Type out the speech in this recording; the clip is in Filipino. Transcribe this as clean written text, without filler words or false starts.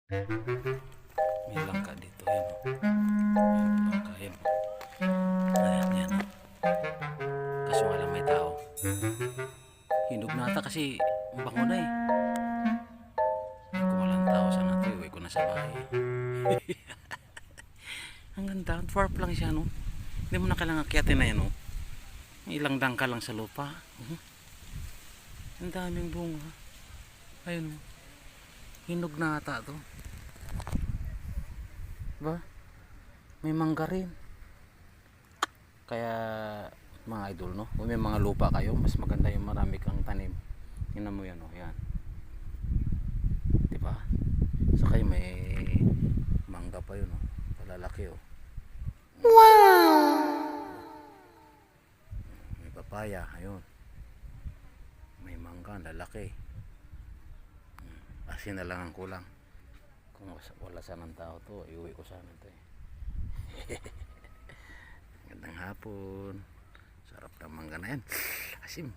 May langka dito. Ayan o. Ayan, langka. Ayan o. Ayan, yan o. Kaso nga lang may tao. Hinog na ata kasi bango na eh. Kung walang tao sana ito, iuwi ko na sa bahay. Ang ganda. Dwarf lang siya no. Hindi mo na kailangan akyatin na yan no. May ilang dangka lang sa lupa. Ang daming bunga. Ayun o. Hinog na ata to. Ba? May mangga rin. Kaya mga idol no, kung may mga lupa kayo, mas maganda yung marami kang tanim. Tingnan mo yan oh, yan. 'Di ba? Saka may mangga pa yun oh. Palalaki oh. Wow! May papaya, ayun. May mangga, lalaki. Asin na lang ang kulang. Kung wala sanang tao to, iuwi ko sana to eh. Gandang hapon. Sarap ng mangga na yan. Asim.